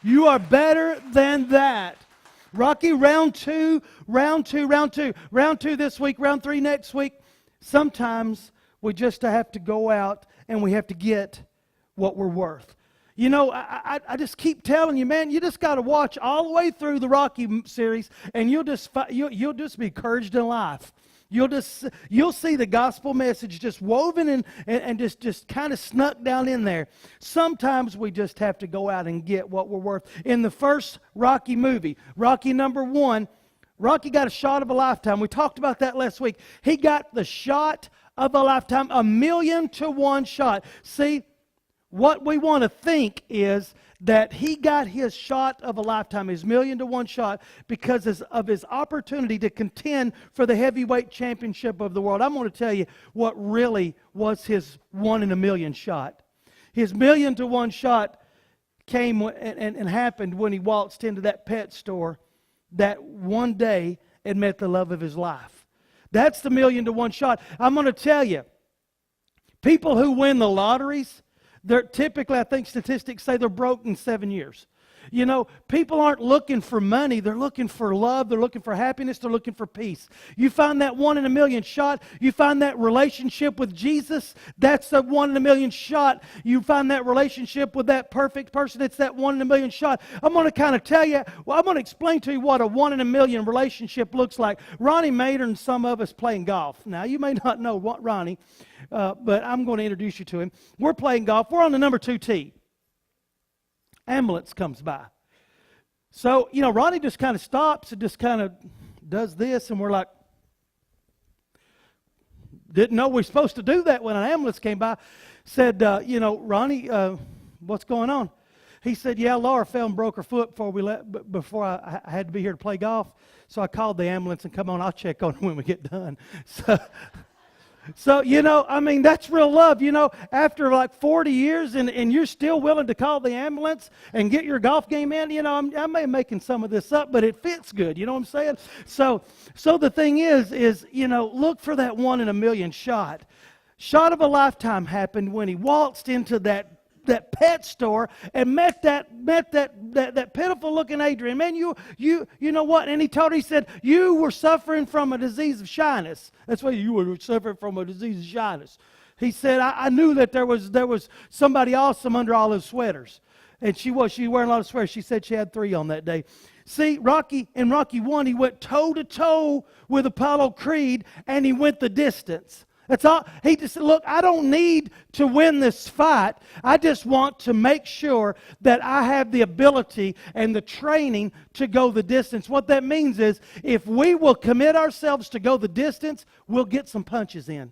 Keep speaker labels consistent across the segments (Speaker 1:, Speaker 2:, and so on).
Speaker 1: You are better than that. Rocky, round two this week, round 3 next week. Sometimes we just have to go out and we have to get what we're worth. You know, I just keep telling you, man, you just got to watch all the way through the Rocky series, and you'll just be encouraged in life. You'll see the gospel message just woven and just kind of snuck down in there. Sometimes we just have to go out and get what we're worth. In the first Rocky movie, Rocky number 1, Rocky got a shot of a lifetime. We talked about that last week. He got the shot of a lifetime, 1,000,000 to 1 shot. See, what we want to think is that he got his shot of a lifetime, his 1,000,000 to 1 shot, because of his opportunity to contend for the heavyweight championship of the world. I'm going to tell you what really was his 1 in a million shot. His 1,000,000 to 1 shot came and happened when he waltzed into that pet store that one day and met the love of his life. That's the 1,000,000 to 1 shot. I'm going to tell you, people who win the lotteries, they're typically, I think statistics say they're broke in 7 years. You know, people aren't looking for money. They're looking for love. They're looking for happiness. They're looking for peace. You find that 1 in a million shot. You find that relationship with Jesus. That's a 1 in a million shot. You find that relationship with that perfect person. It's that 1 in a million shot. I'm going to kind of tell you, I'm going to explain to you what a 1 in a million relationship looks like. Ronnie Mader and some of us playing golf. Now, you may not know what Ronnie, but I'm going to introduce you to him. We're playing golf. We're on the number 2 tee. Ambulance comes by. So, you know, Ronnie just kind of stops and just kind of does this, and we're like, didn't know we're supposed to do that when an ambulance came by. Said, you know, Ronnie, what's going on? He said, yeah, Laura fell and broke her foot before I had to be here to play golf. So I called the ambulance and come on, I'll check on her when we get done. So, you know, I mean, that's real love. You know, after like 40 years and you're still willing to call the ambulance and get your golf game in, you know, I may be making some of this up, but it fits good. You know what I'm saying? So the thing is, you know, look for that 1 in a million shot. Shot of a lifetime happened when he waltzed into that pet store and met that pitiful looking Adrian. Man, you know what? And he told her, he said, you were suffering from a disease of shyness. That's why you were suffering from a disease of shyness. He said, I knew that there was somebody awesome under all those sweaters. And she was wearing a lot of sweaters. She said she had 3 on that day. See, in Rocky 1, he went toe to toe with Apollo Creed and he went the distance. That's all. He just said, look, I don't need to win this fight. I just want to make sure that I have the ability and the training to go the distance. What that means is if we will commit ourselves to go the distance, we'll get some punches in.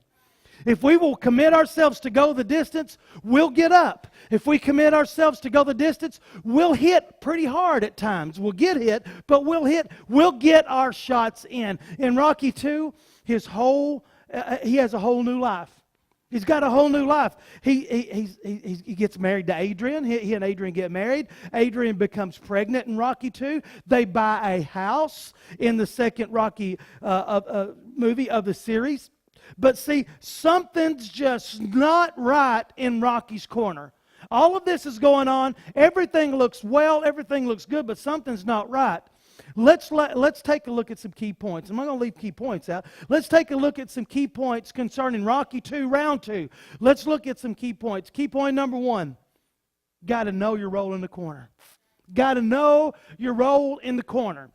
Speaker 1: If we will commit ourselves to go the distance, we'll get up. If we commit ourselves to go the distance, we'll hit pretty hard at times. We'll get hit, but we'll get our shots in. In Rocky 2, he has a whole new life. He's got a whole new life. He gets married to Adrian. He and Adrian get married. Adrian becomes pregnant in Rocky 2. They buy a house in the second Rocky movie of the series. But see, something's just not right in Rocky's corner. All of this is going on. Everything looks well. Everything looks good, but something's not right. Let's take a look at some key points. I'm not going to leave key points out. Let's take a look at some key points concerning Rocky 2, round 2. Let's look at some key points. Key point number 1, got to know your role in the corner. Got to know your role in the corner.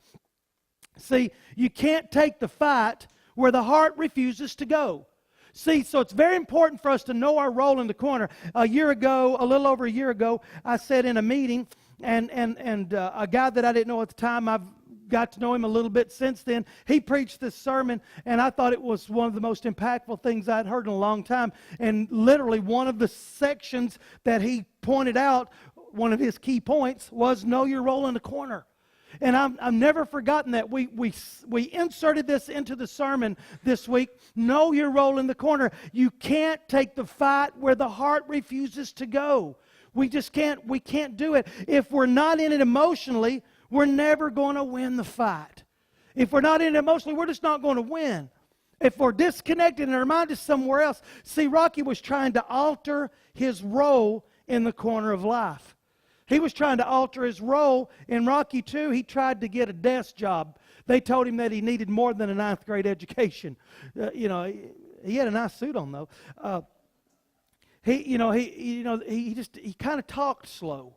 Speaker 1: See, you can't take the fight where the heart refuses to go. See, so it's very important for us to know our role in the corner. A little over a year ago, I sat in a meeting, and a guy that I didn't know at the time, I've got to know him a little bit since then. He preached this sermon, and I thought it was one of the most impactful things I'd heard in a long time. And literally one of the sections that he pointed out, one of his key points, was know your role in the corner. And I've never forgotten that. We inserted this into the sermon this week. Know your role in the corner. You can't take the fight where the heart refuses to go. We just can't. We can't do it. If we're not in it emotionally, we're never going to win the fight. If we're not in it emotionally, we're just not going to win. If we're disconnected and our mind is somewhere else. See, Rocky was trying to alter his role in the corner of life. He was trying to alter his role. In Rocky II, he tried to get a desk job. They told him that he needed more than a ninth grade education. He had a nice suit on, though. He kind of talked slow.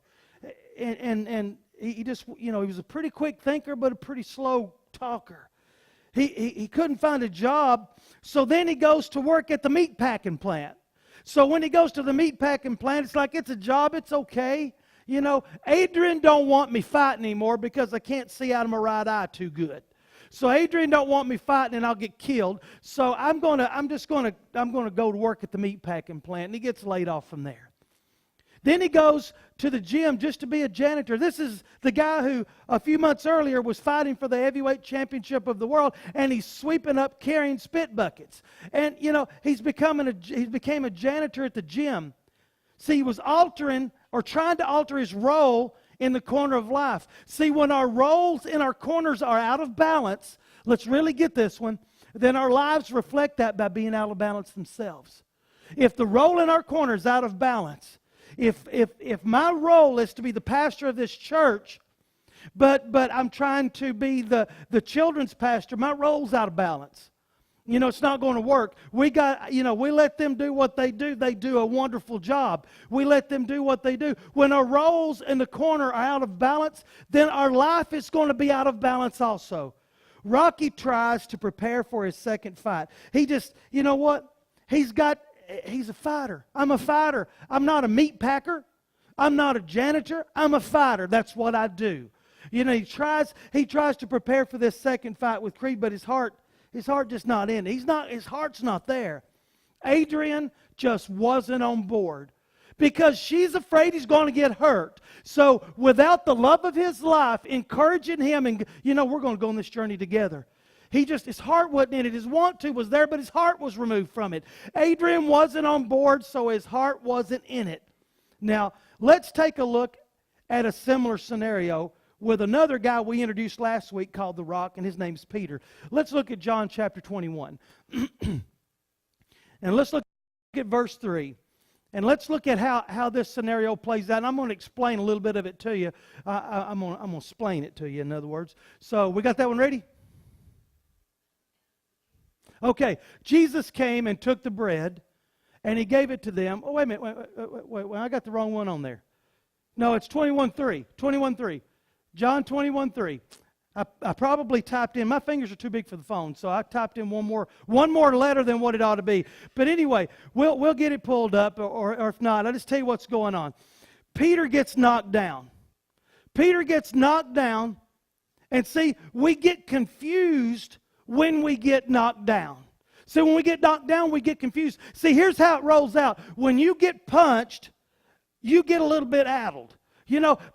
Speaker 1: And he just, he was a pretty quick thinker, but a pretty slow talker. He couldn't find a job, so then he goes to work at the meat packing plant. So when he goes to the meat packing plant, it's like, it's a job, it's okay. Adrian don't want me fighting anymore because I can't see out of my right eye too good. So Adrian don't want me fighting and I'll get killed. So I'm going to go to work at the meat packing plant, and he gets laid off from there. Then he goes to the gym just to be a janitor. This is the guy who a few months earlier was fighting for the heavyweight championship of the world, and he's sweeping up carrying spit buckets. And he became a janitor at the gym. See, he was altering or trying to alter his role in the corner of life. See, when our roles in our corners are out of balance, let's really get this one, then our lives reflect that by being out of balance themselves. If the role in our corner is out of balance, if my role is to be the pastor of this church, but I'm trying to be the children's pastor, my role's out of balance. It's not going to work. We let them do what they do. They do a wonderful job. We let them do what they do. When our roles in the corner are out of balance, then our life is going to be out of balance also. Rocky tries to prepare for his second fight. He just, he's a fighter. I'm a fighter. I'm not a meat packer. I'm not a janitor. I'm a fighter. That's what I do. He tries to prepare for this second fight with Creed, but his heart just not in it. His heart's not there. Adrian just wasn't on board because she's afraid he's going to get hurt. So without the love of his life, encouraging him, and we're going to go on this journey together. His heart wasn't in it. His want to was there, but his heart was removed from it. Adrian wasn't on board, so his heart wasn't in it. Now, let's take a look at a similar scenario with another guy we introduced last week called The Rock, and his name's Peter. Let's look at John chapter 21. And let's look at verse 3. And let's look at how this scenario plays out. And I'm going to explain a little bit of it to you. I'm going to explain it to you, in other words. So, we got that one ready? Okay, Jesus came and took the bread, and he gave it to them. Oh, wait a minute. Wait, I got the wrong one on there. No, it's 21:3. 21:3. John 21:3. I probably typed in, my fingers are too big for the phone, so I typed in one more letter than what it ought to be. But anyway, we'll get it pulled up, or if not, I'll just tell you what's going on. Peter gets knocked down. Peter gets knocked down, and see, we get confused when we get knocked down. See, when we get knocked down, we get confused. See, here's how it rolls out. When you get punched, you get a little bit addled.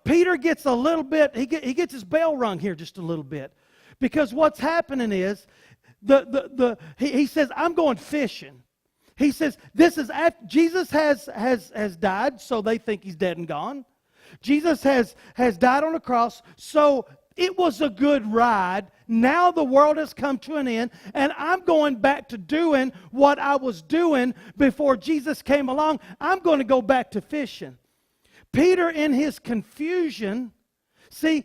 Speaker 1: Peter gets a little bit, he gets his bell rung here just a little bit. Because what's happening is, he says, I'm going fishing. He says, Jesus has died, so they think he's dead and gone. Jesus has died on the cross, so it was a good ride. Now the world has come to an end, and I'm going back to doing what I was doing before Jesus came along. I'm going to go back to fishing. Peter, in his confusion, see,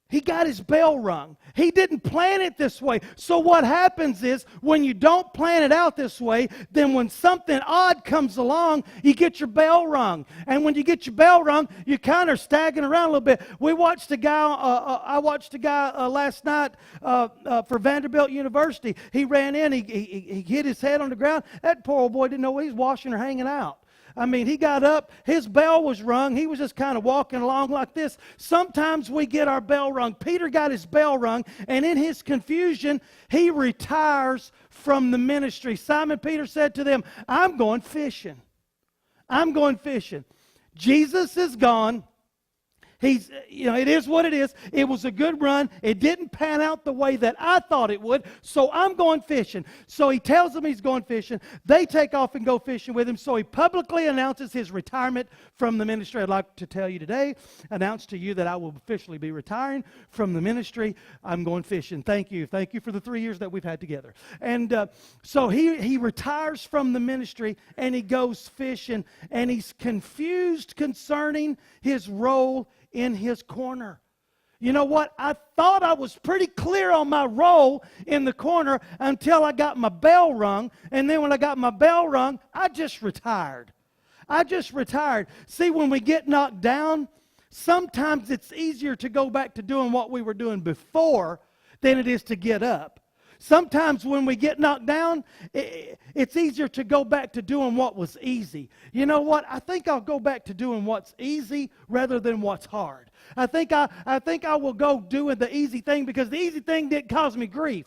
Speaker 1: he got his bell rung. He didn't plan it this way. So what happens is, when you don't plan it out this way, then when something odd comes along, you get your bell rung. And when you get your bell rung, you kind of staggering around a little bit. I watched a guy last night for Vanderbilt University. He ran in, he hit his head on the ground. That poor old boy didn't know he was washing or hanging out. I mean, he got up, his bell was rung, he was just kind of walking along like this. Sometimes we get our bell rung. Peter got his bell rung, and in his confusion, he retires from the ministry. Simon Peter said to them, I'm going fishing. I'm going fishing. Jesus is gone. it is what it is. It was a good run. It didn't pan out the way that I thought it would, so I'm going fishing. So he tells them he's going fishing. They take off and go fishing with him. So he publicly announces his retirement from the ministry. I'd like to tell you today, announce to you that I will officially be retiring from the ministry. I'm going fishing. Thank you. Thank you for the 3 years that we've had together. And so he retires from the ministry, and he goes fishing, and he's confused concerning his role in his corner. You know what? I thought I was pretty clear on my role in the corner until I got my bell rung. And then when I got my bell rung, I just retired. See, when we get knocked down, sometimes it's easier to go back to doing what we were doing before than it is to get up. Sometimes when we get knocked down, it's easier to go back to doing what was easy. You know what? I think I'll go back to doing what's easy rather than what's hard. I think I will go doing the easy thing because the easy thing didn't cause me grief.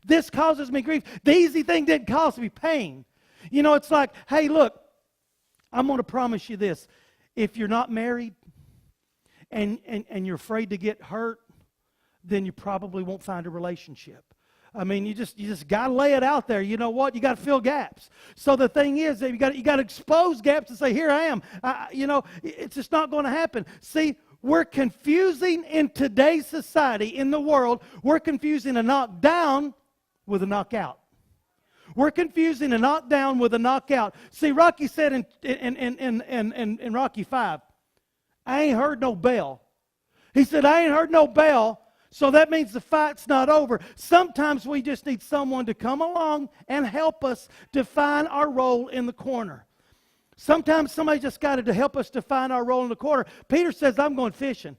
Speaker 1: This causes me grief. The easy thing didn't cause me pain. You know, it's like, hey, look, I'm going to promise you this. If you're not married and you're afraid to get hurt, then you probably won't find a relationship. I mean, you just got to lay it out there. You know what? You got to fill gaps. So the thing is that you got to expose gaps and say, here I am. It's just not going to happen. See, we're confusing in today's society, in the world, we're confusing a knockdown with a knockout. We're confusing a knockdown with a knockout. See, Rocky said in Rocky 5, I ain't heard no bell. He said, I ain't heard no bell. So that means the fight's not over. Sometimes we just need someone to come along and help us define our role in the corner. Sometimes somebody just got to help us define our role in the corner. Peter says, I'm going fishing.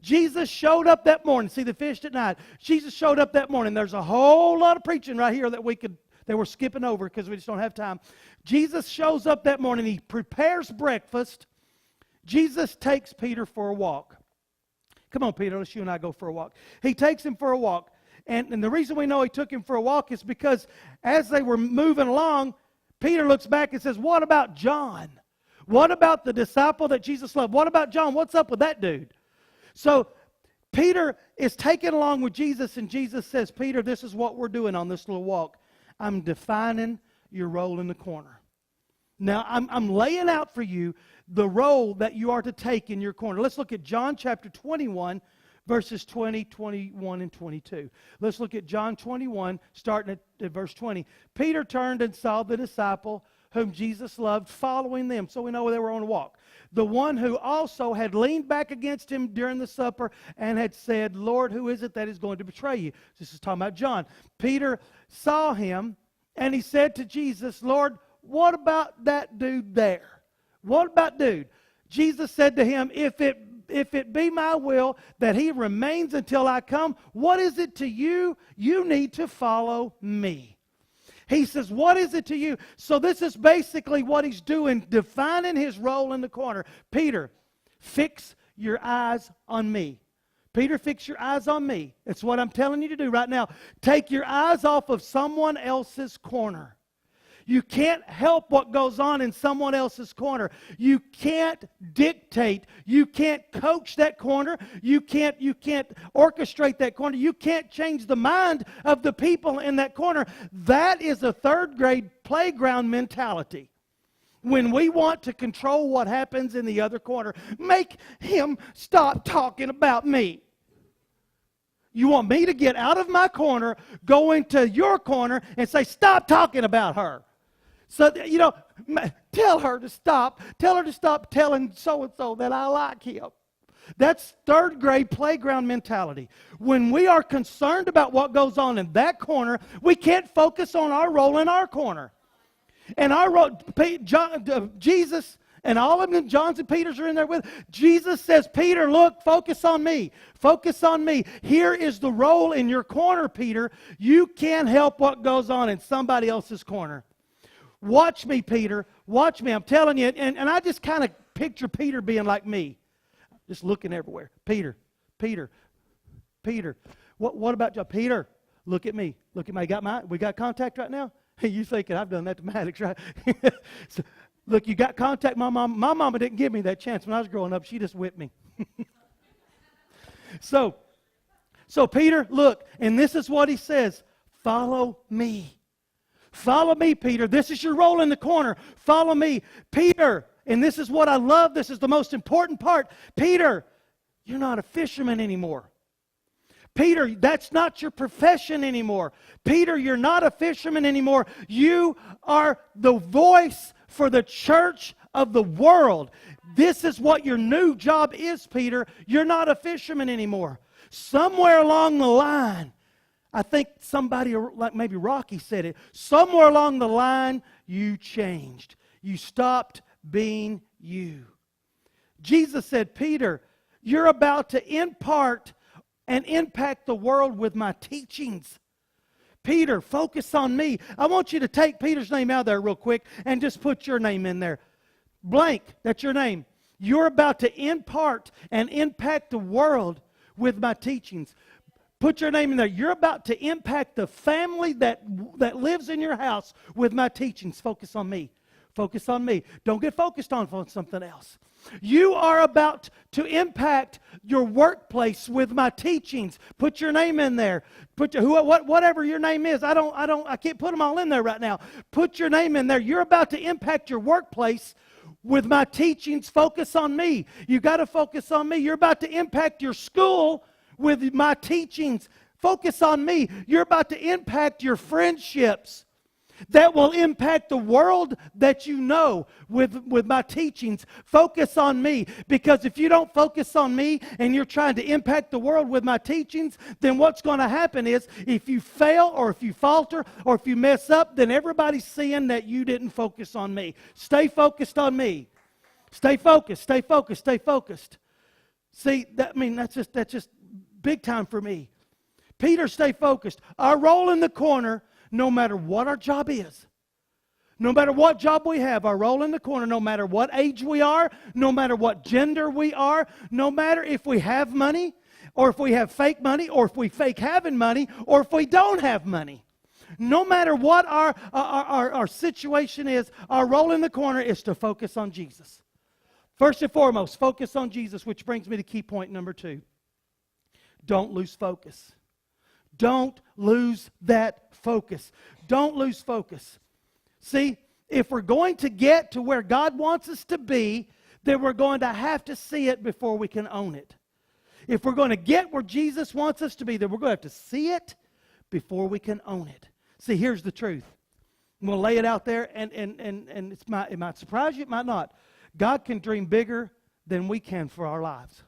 Speaker 1: Jesus showed up that morning. See, they fished at night. Jesus showed up that morning. There's a whole lot of preaching right here that we're skipping over because we just don't have time. Jesus shows up that morning. He prepares breakfast. Jesus takes Peter for a walk. Come on, Peter, let's you and I go for a walk. He takes him for a walk. And the reason we know he took him for a walk is because as they were moving along, Peter looks back and says, what about John? What about the disciple that Jesus loved? What about John? What's up with that dude? So Peter is taken along with Jesus, and Jesus says, Peter, this is what we're doing on this little walk. I'm defining your role in the corner. Now, I'm laying out for you the role that you are to take in your corner. Let's look at John chapter 21, verses 20, 21, and 22. Let's look at John 21, starting at verse 20. Peter turned and saw the disciple whom Jesus loved following them. So we know they were on a walk. The one who also had leaned back against him during the supper and had said, Lord, who is it that is going to betray you? This is talking about John. Peter saw him, and he said to Jesus, Lord, what about that dude there? What about dude? Jesus said to him, if it be my will that he remains until I come, what is it to you? You need to follow me. He says, what is it to you? So this is basically what he's doing, defining his role in the corner. Peter, fix your eyes on me. Peter, fix your eyes on me. It's what I'm telling you to do right now. Take your eyes off of someone else's corner. You can't help what goes on in someone else's corner. You can't dictate. You can't coach that corner. You can't orchestrate that corner. You can't change the mind of the people in that corner. That is a third grade playground mentality. When we want to control what happens in the other corner, make him stop talking about me. You want me to get out of my corner, go into your corner, and say, stop talking about her. So, tell her to stop. Tell her to stop telling so-and-so that I like him. That's third grade playground mentality. When we are concerned about what goes on in that corner, we can't focus on our role in our corner. And our role, Jesus and all of them, John's and Peter's are in there with. Jesus says, Peter, look, focus on me. Focus on me. Here is the role in your corner, Peter. You can't help what goes on in somebody else's corner. Watch me, Peter. Watch me. I'm telling you. And I just kind of picture Peter being like me. Just looking everywhere. Peter. What about John? Peter, look at me. Look at me. We got contact right now? You thinking I've done that to Maddox, right? So, Look, you got contact my mom. My mama didn't give me that chance when I was growing up. She just whipped me. So Peter, look, and this is what he says. Follow me. Follow me, Peter. This is your role in the corner. Follow me. Peter, and this is what I love. This is the most important part. Peter, you're not a fisherman anymore. Peter, that's not your profession anymore. Peter, you're not a fisherman anymore. You are the voice for the church of the world. This is what your new job is, Peter. You're not a fisherman anymore. Somewhere along the line, I think somebody, like maybe Rocky said it, somewhere along the line, you changed. You stopped being you. Jesus said, Peter, you're about to impart and impact the world with my teachings. Peter, focus on me. I want you to take Peter's name out of there real quick and just put your name in there. Blank, that's your name. You're about to impart and impact the world with my teachings. Put your name in there. You're about to impact the family that lives in your house with my teachings. Focus on me. Focus on me. Don't get focused on something else. You are about to impact your workplace with my teachings. Put your name in there. Whatever your name is. I can't put them all in there right now. Put your name in there. You're about to impact your workplace with my teachings. Focus on me. You got to focus on me. You're about to impact your school with my teachings. Focus on me. You're about to impact your friendships that will impact the world that you know with my teachings. Focus on me. Because if you don't focus on me and you're trying to impact the world with my teachings, then what's going to happen is if you fail or if you falter or if you mess up, then everybody's seeing that you didn't focus on me. Stay focused on me. Stay focused, stay focused, stay focused. See, that's just big time for me. Peter, stay focused. Our role in the corner, no matter what our job is, no matter what job we have, our role in the corner, no matter what age we are, no matter what gender we are, no matter if we have money, or if we have fake money, or if we fake having money, or if we don't have money. No matter what our situation is, our role in the corner is to focus on Jesus. First and foremost, focus on Jesus, which brings me to key point number 2. Don't lose focus. Don't lose that focus. Don't lose focus. See, if we're going to get to where God wants us to be, then we're going to have to see it before we can own it. If we're going to get where Jesus wants us to be, then we're going to have to see it before we can own it. See, here's the truth. I'm going to lay it out there, and it might surprise you, it might not. God can dream bigger than we can for our lives.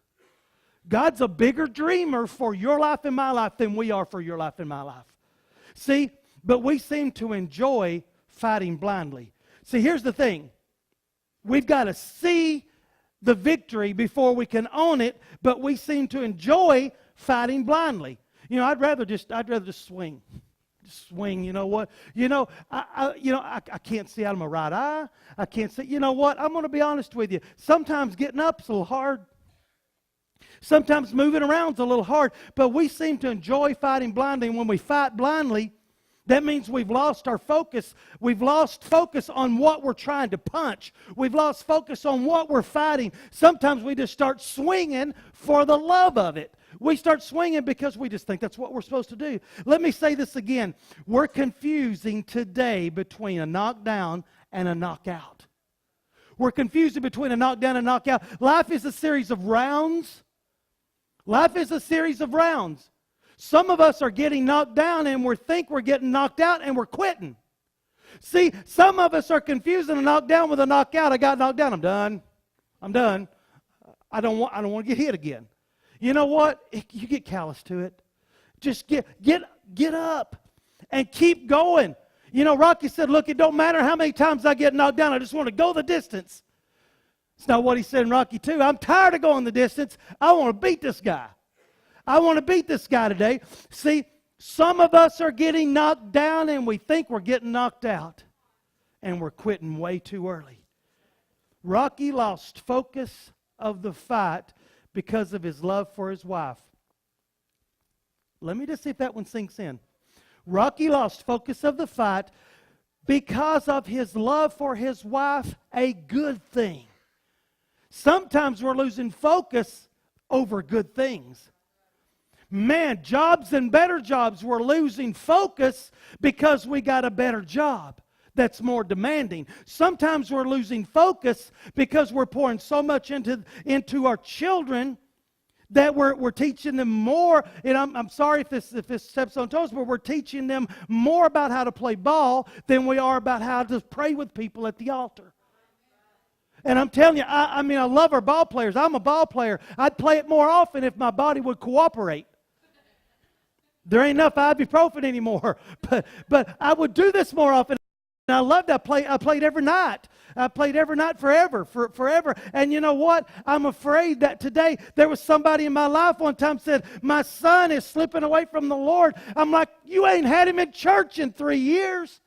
Speaker 1: God's a bigger dreamer for your life and my life than we are for your life and my life. See, but we seem to enjoy fighting blindly. See, here's the thing. We've got to see the victory before we can own it, but we seem to enjoy fighting blindly. You know, I'd rather just swing. Just swing, you know what? I can't see out of my right eye. I can't see. You know what? I'm going to be honest with you. Sometimes getting up's a little hard. Sometimes moving around's a little hard, but we seem to enjoy fighting blindly. And when we fight blindly, that means we've lost our focus. We've lost focus on what we're trying to punch. We've lost focus on what we're fighting. Sometimes we just start swinging for the love of it. We start swinging because we just think that's what we're supposed to do. Let me say this again. We're confusing today between a knockdown and a knockout. We're confusing between a knockdown and a knockout. Life is a series of rounds. Life is a series of rounds. Some of us are getting knocked down and we think we're getting knocked out and we're quitting. See, some of us are confusing a knockdown with a knockout. I got knocked down. I'm done. I'm done. I don't want to get hit again. You know what? You get callous to it. Just get up and keep going. You know, Rocky said, look, it don't matter how many times I get knocked down. I just want to go the distance. It's not what he said in Rocky 2. I'm tired of going the distance. I want to beat this guy. I want to beat this guy today. See, some of us are getting knocked down and we think we're getting knocked out. And we're quitting way too early. Rocky lost focus of the fight because of his love for his wife. Let me just see if that one sinks in. Rocky lost focus of the fight because of his love for his wife, a good thing. Sometimes we're losing focus over good things. Man, jobs and better jobs, we're losing focus because we got a better job that's more demanding. Sometimes we're losing focus because we're pouring so much into our children that we're teaching them more. And I'm sorry if this steps on toes, but we're teaching them more about how to play ball than we are about how to pray with people at the altar. And I'm telling you, I mean, I love our ball players. I'm a ball player. I'd play it more often if my body would cooperate. There ain't enough ibuprofen anymore. But I would do this more often. And I loved it. I played every night. I played every night forever. And you know what? I'm afraid that today there was somebody in my life one time said, my son is slipping away from the Lord. I'm like, you ain't had him in church in 3 years.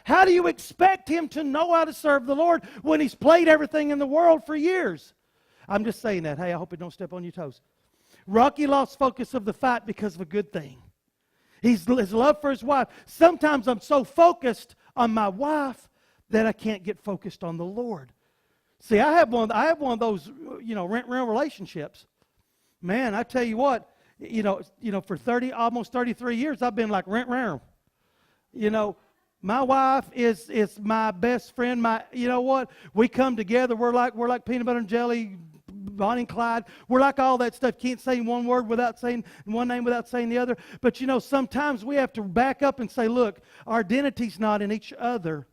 Speaker 1: How do you expect him to know how to serve the Lord when he's played everything in the world for years? I'm just saying that. Hey, I hope it don't step on your toes. Rocky lost focus of the fight because of a good thing. His love for his wife. Sometimes I'm so focused on my wife that I can't get focused on the Lord. See, I have one of those, rent-round relationships. Man, I tell you what, for almost 33 years, I've been like rent-round. My wife is my best friend. You know what? We come together. We're like peanut butter and jelly, Bonnie and Clyde. We're like all that stuff. Can't say one word without saying one name without saying the other. But sometimes we have to back up and say, look, our identity's not in each other.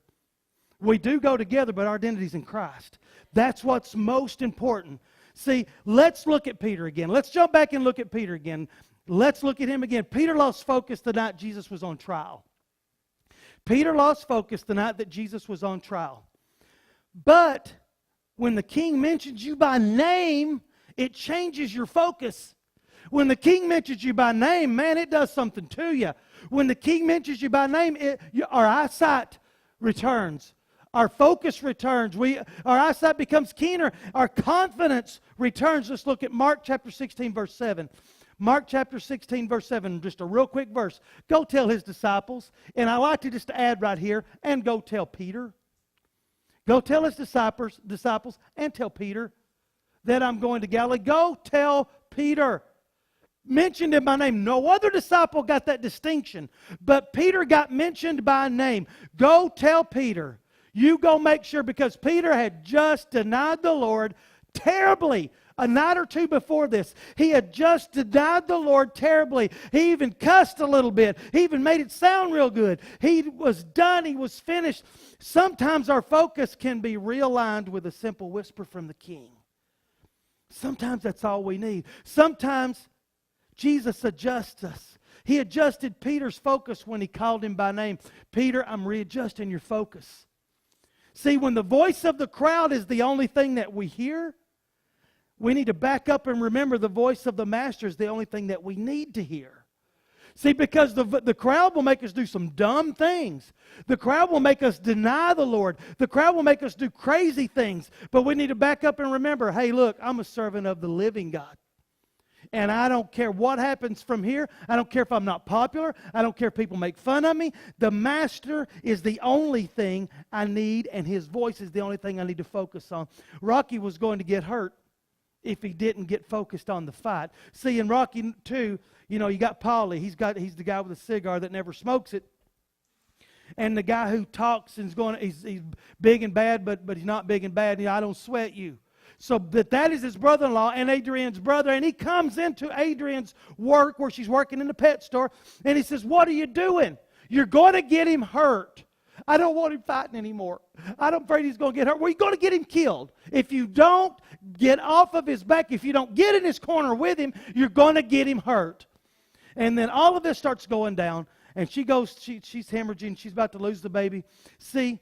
Speaker 1: We do go together, but our identity's in Christ. That's what's most important. See, let's look at Peter again. Let's jump back and look at Peter again. Let's look at him again. Peter lost focus the night Jesus was on trial. Peter lost focus the night that Jesus was on trial. But when the king mentions you by name, it changes your focus. When the king mentions you by name, man, it does something to you. When the king mentions you by name, our eyesight returns. Our focus returns. Our eyesight becomes keener. Our confidence returns. Let's look at Mark chapter 16, verse 7. Mark chapter 16, verse 7, just a real quick verse. Go tell his disciples, and I like to just add right here, and go tell Peter. Go tell his disciples, and tell Peter that I'm going to Galilee. Go tell Peter. Mentioned in my name. No other disciple got that distinction, but Peter got mentioned by name. Go tell Peter. You go make sure, because Peter had just denied the Lord terribly. A night or two before this, he had just denied the Lord terribly. He even cussed a little bit. He even made it sound real good. He was done. He was finished. Sometimes our focus can be realigned with a simple whisper from the King. Sometimes that's all we need. Sometimes Jesus adjusts us. He adjusted Peter's focus when he called him by name. Peter, I'm readjusting your focus. See, when the voice of the crowd is the only thing that we hear, we need to back up and remember the voice of the Master is the only thing that we need to hear. See, because the crowd will make us do some dumb things. The crowd will make us deny the Lord. The crowd will make us do crazy things. But we need to back up and remember, hey, look, I'm a servant of the living God. And I don't care what happens from here. I don't care if I'm not popular. I don't care if people make fun of me. The Master is the only thing I need, and His voice is the only thing I need to focus on. Rocky was going to get hurt if he didn't get focused on the fight. See, in Rocky 2, you got Paulie. He's the guy with a cigar that never smokes it. And the guy who talks and he's big and bad, but he's not big and bad. I don't sweat you. So that is his brother-in-law and Adrian's brother. And he comes into Adrian's work where she's working in the pet store. And he says, what are you doing? You're going to get him hurt. I don't want him fighting anymore. I'm afraid he's going to get hurt. Well, you're going to get him killed. If you don't get off of his back, if you don't get in his corner with him, you're going to get him hurt. And then all of this starts going down. And she's hemorrhaging. She's about to lose the baby. See,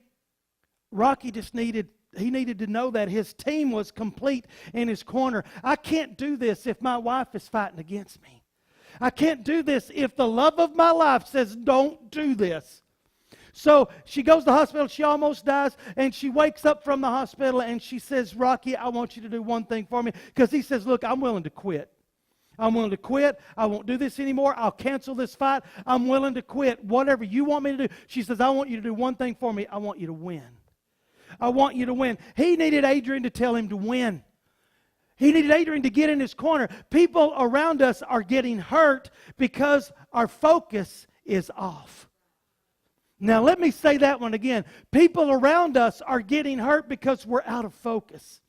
Speaker 1: Rocky needed to know that his team was complete in his corner. I can't do this if my wife is fighting against me. I can't do this if the love of my life says don't do this. So she goes to the hospital. She almost dies. And she wakes up from the hospital and she says, Rocky, I want you to do one thing for me. Because he says, look, I'm willing to quit. I'm willing to quit. I won't do this anymore. I'll cancel this fight. I'm willing to quit. Whatever you want me to do. She says, I want you to do one thing for me. I want you to win. I want you to win. He needed Adrian to tell him to win. He needed Adrian to get in his corner. People around us are getting hurt because our focus is off. Now, let me say that one again. People around us are getting hurt because we're out of focus.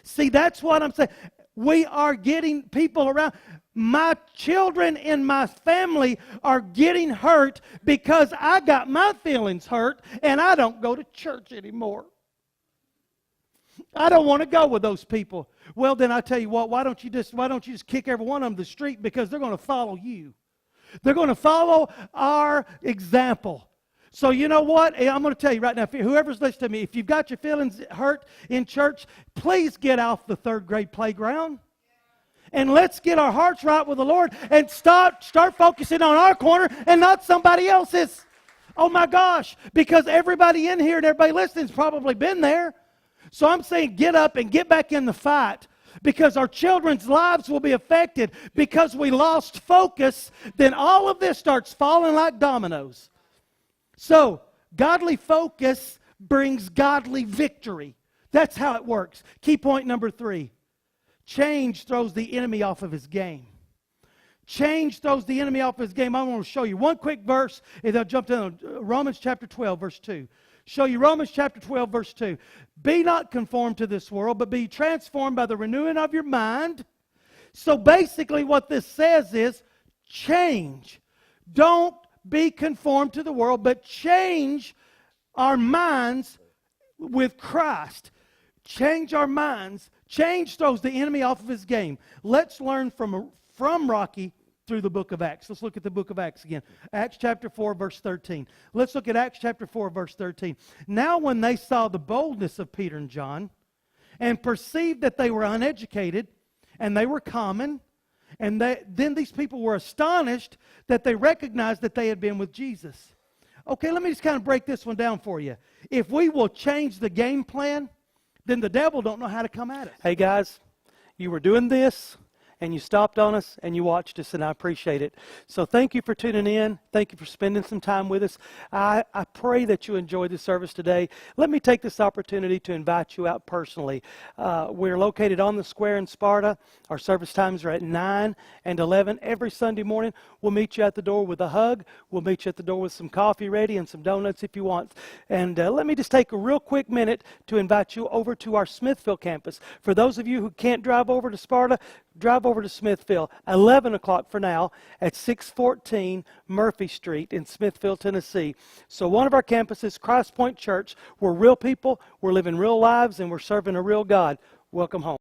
Speaker 1: See, that's what I'm saying. We are getting people around. My children in my family are getting hurt because I got my feelings hurt and I don't go to church anymore. I don't want to go with those people. Well, then I tell you what, why don't you just kick every one of them to the street, because they're going to follow you. They're going to follow our example. So you know what? I'm going to tell you right now, whoever's listening to me, if you've got your feelings hurt in church, please get off the third grade playground. And let's get our hearts right with the Lord and start focusing on our corner and not somebody else's. Oh my gosh, because everybody in here and everybody listening has probably been there. So I'm saying get up and get back in the fight, because our children's lives will be affected because we lost focus. Then all of this starts falling like dominoes. So godly focus brings godly victory. That's how it works. Key point number 3. Change throws the enemy off of his game. Change throws the enemy off his game. I want to show you one quick verse, and I'll jump down to Romans chapter 12, verse 2. Show you Romans chapter 12, verse 2. Be not conformed to this world, but be transformed by the renewing of your mind. So basically what this says is change. Don't be conformed to the world, but change our minds with Christ. Change our minds. Change throws the enemy off of his game. Let's learn from Rocky through the book of Acts. Let's look at the book of Acts again. Acts chapter 4, verse 13. Let's look at Acts chapter 4, verse 13. Now when they saw the boldness of Peter and John and perceived that they were uneducated and they were common, and then these people were astonished that they recognized that they had been with Jesus. Okay, let me just kind of break this one down for you. If we will change the game plan, then the devil don't know how to come at us. Hey guys, you were doing this, and you stopped on us, and you watched us, and I appreciate it. So thank you for tuning in. Thank you for spending some time with us. I pray that you enjoyed the service today. Let me take this opportunity to invite you out personally. We're located on the square in Sparta. Our service times are at 9 and 11 every Sunday morning. We'll meet you at the door with a hug. We'll meet you at the door with some coffee ready and some donuts if you want. And let me just take a real quick minute to invite you over to our Smithville campus. For those of you who can't drive over to Sparta, drive over to Smithville, 11 o'clock for now, at 614 Murphy Street in Smithville, Tennessee. So one of our campuses, Christ Point Church, we're real people, we're living real lives, and we're serving a real God. Welcome home.